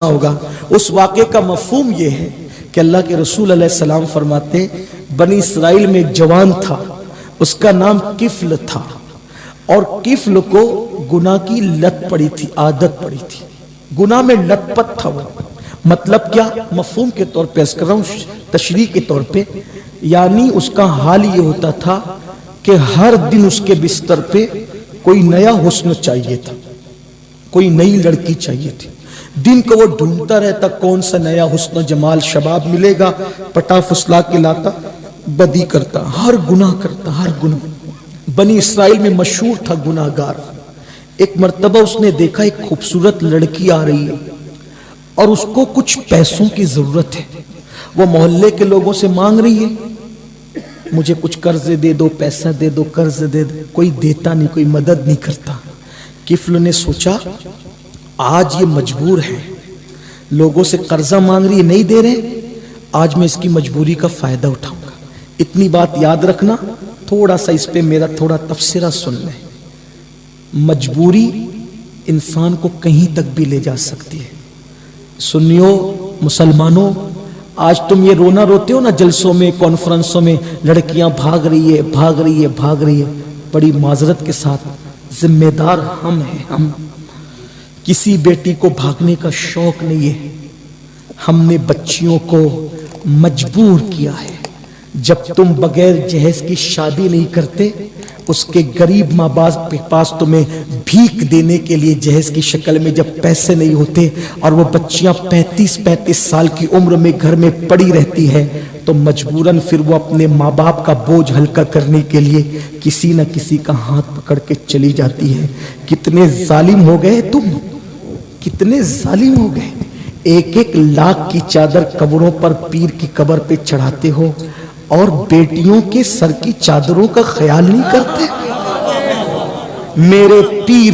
ہوگا۔ اس واقعے کا مفہوم یہ ہے کہ اللہ کے رسول علیہ السلام فرماتے بنی اسرائیل میں ایک جوان تھا، اس کا نام کفل تھا، اور کفل کو گناہ کی لت پڑی تھی، عادت پڑی تھی، گناہ میں لت پت تھا وہ۔ مطلب کیا؟ مفہوم کے طور پہ کر رہا ہوں، تشریح کے طور پہ، یعنی اس کا حال یہ ہوتا تھا کہ ہر دن اس کے بستر پہ کوئی نیا حسن چاہیے تھا، کوئی نئی لڑکی چاہیے تھی۔ دن کو وہ ڈھونڈتا رہتا کون سا نیا حسن و جمال شباب ملے گا، پٹا پھسلا کے لاتا، بدی کرتا، ہر گناہ کرتا، ہر گناہ۔ بنی اسرائیل میں مشہور تھا گناہ گار۔ ایک مرتبہ اس نے دیکھا ایک خوبصورت لڑکی آ رہی ہے اور اس کو کچھ پیسوں کی ضرورت ہے، وہ محلے کے لوگوں سے مانگ رہی ہے، مجھے کچھ قرض دے دو، پیسہ دے دو، قرض دے دو، کوئی دیتا نہیں، کوئی مدد نہیں کرتا۔ کفل نے سوچا آج یہ مجبور ہے، لوگوں سے قرضہ مانگ رہی ہے، نہیں دے رہے، آج میں اس کی مجبوری کا فائدہ اٹھاؤں گا۔ اتنی بات یاد رکھنا، تھوڑا سا اس پہ میرا تھوڑا تبصرہ سن لیں۔ مجبوری انسان کو کہیں تک بھی لے جا سکتی ہے۔ سنیو مسلمانوں، آج تم یہ رونا روتے ہو نا جلسوں میں، کانفرنسوں میں، لڑکیاں بھاگ رہی ہے، بھاگ رہی ہے، بھاگ رہی ہے، بڑی معذرت کے ساتھ ذمہ دار ہم ہیں۔ ہم کسی بیٹی کو بھاگنے کا شوق نہیں ہے، ہم نے بچیوں کو مجبور کیا ہے۔ جب تم بغیر جہیز کی شادی نہیں کرتے، اس کے غریب ماں باپ کے پاس تمہیں بھیک دینے کے لیے جہیز کی شکل میں جب پیسے نہیں ہوتے، اور وہ بچیاں 35 سال کی عمر میں گھر میں پڑی رہتی ہے، تو مجبوراً پھر وہ اپنے ماں باپ کا بوجھ ہلکا کرنے کے لیے کسی نہ کسی کا ہاتھ پکڑ کے چلی جاتی ہے۔ کتنے ظالم ہو گئے تم، کتنے ظالم ہو گئے۔ 1 لاکھ کی چادر قبروں پر، پیر کی قبر پہ چڑھاتے ہو، اور بیٹیوں کے سر کی چادروں کا خیال نہیں کرتے۔ میرے پیر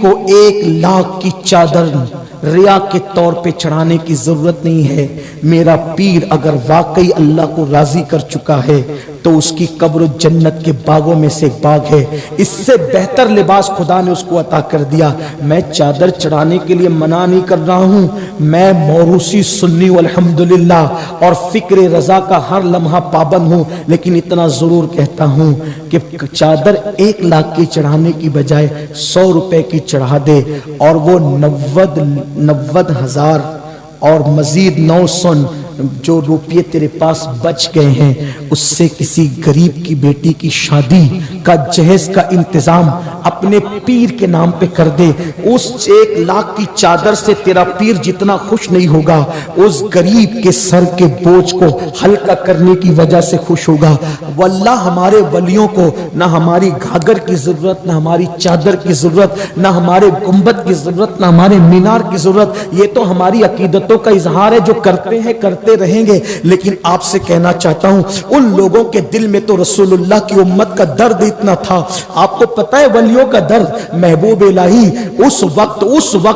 کو 1 لاکھ کی چادر ریا کے طور پہ چڑھانے کی ضرورت نہیں ہے۔ میرا پیر اگر واقعی اللہ کو راضی کر چکا ہے تو اس کی قبر جنت کے باغوں میں سے باغ ہے، اس سے بہتر لباس خدا نے اس کو عطا کر دیا۔ میں چادر چڑھانے کے لیے منع نہیں کر رہا ہوں، میں موروثی سنی والحمدللہ اور فکر رضا کا ہر لمحہ پابند ہوں، لیکن اتنا ضرور کہتا ہوں کہ چادر 1 لاکھ کی چڑھانے کی بجائے 100 روپے کی چڑھا دے، اور وہ 90,000 اور مزید 900 جو روپیے تیرے پاس بچ گئے ہیں، اس سے کسی غریب کی بیٹی کی شادی کا جہیز کا انتظام اپنے پیر کے نام پہ کر دے۔ اس 1 لاکھ کی چادر سے تیرا پیر جتنا خوش نہیں ہوگا، اس غریب کے سر کے بوجھ کو ہلکا کرنے کی وجہ سے خوش ہوگا۔ واللہ ہمارے ولیوں کو نہ ہماری گھاگر کی ضرورت، نہ ہماری چادر کی ضرورت، نہ ہمارے گنبد کی ضرورت، نہ ہمارے مینار کی ضرورت۔ یہ تو ہماری عقیدتوں کا اظہار ہے جو کرتے ہیں، کرتے رہیں گے۔ لیکن آپ سے کہنا چاہتا ہوں، ان لوگوں کے دل میں تو رسول اللہ کی امت کا درد اتنا تھا۔ آپ کو پتہ ہے ولیوں کا درد؟ محبوب الہی اس وقت 200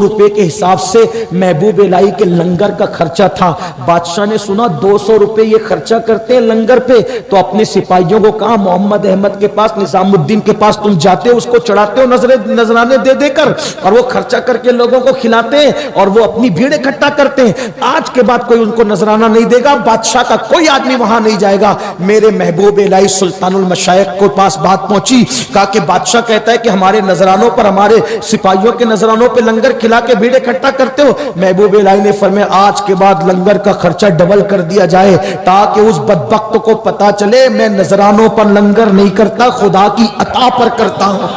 روپے کے حساب سے محبوب الہی کے لنگر کا خرچہ تھا۔ بادشاہ نے سنا 200 روپے یہ خرچہ کرتے ہیں لنگر پہ، تو اپنے سپاہیوں کو کہا محمد احمد کے پاس، نظام الدین کے پاس تم جاتے ہو، اس کو چڑھاتے ہو نذرانے دے دے کر، اور وہ خرچہ کر کے لوگوں کو کھلاتے ہیں اور وہ اپنی بھیڑ اکٹھا کرتے ہیں۔ آج کے بعد کوئی ان کو نذرانہ نہیں دے گا، بادشاہ کا کوئی آدمی وہاں نہیں جائے گا۔ میرے محبوب الہی سلطان المشائخ کو پاس بات پہنچی، کہا کہ بادشاہ کہتا ہے کہ ہمارے نذرانوں پر، ہمارے سپاہیوں کے نذرانوں پہ لنگر کھلا کے بھیڑ اکٹھا کرتے ہو۔ محبوب الہی نے فرمایا آج کے بعد لنگر کا خرچہ ڈبل کر دیا جائے، تاکہ اس بدبخت کو پتا چلے میں نذرانوں پر لنگر نہیں کرتا، خدا کی عطا پر کرتا ہوں۔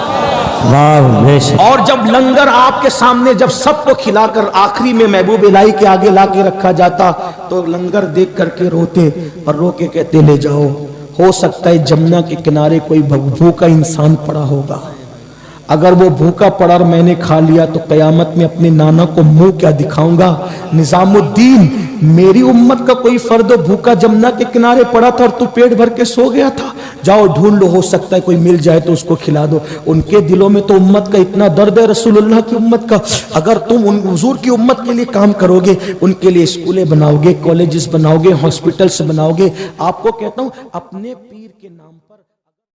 اور جب لنگر آپ کے سامنے جب سب کو کھلا کر آخری میں محبوب الہی کے آگے لا کے رکھا جاتا، تو لنگر دیکھ کر کے روتے اور رو کے کہتے لے جاؤ۔ ہو سکتا ہے جمنا کے کنارے کوئی بھوکا انسان پڑا ہوگا، اگر وہ بھوکا پڑا اور میں نے کھا لیا تو قیامت میں اپنے نانا کو منہ کیا دکھاؤں گا؟ نظام الدین، میری امت کا کوئی فرد بھوکا جمنا کے کنارے پڑا تھا اور تو پیٹ بھر کے سو گیا تھا، جاؤ ڈھونڈ لو، ہو سکتا ہے کوئی مل جائے تو اس کو کھلا دو۔ ان کے دلوں میں تو امت کا اتنا درد ہے، رسول اللہ کی امت کا۔ اگر تم ان حضور کی امت کے لیے کام کرو گے، ان کے لیے اسکولیں بناؤ گے، کالجز بناؤ گے، ہاسپٹلز بناؤ گے، آپ کو کہتا ہوں اپنے پیر کے نام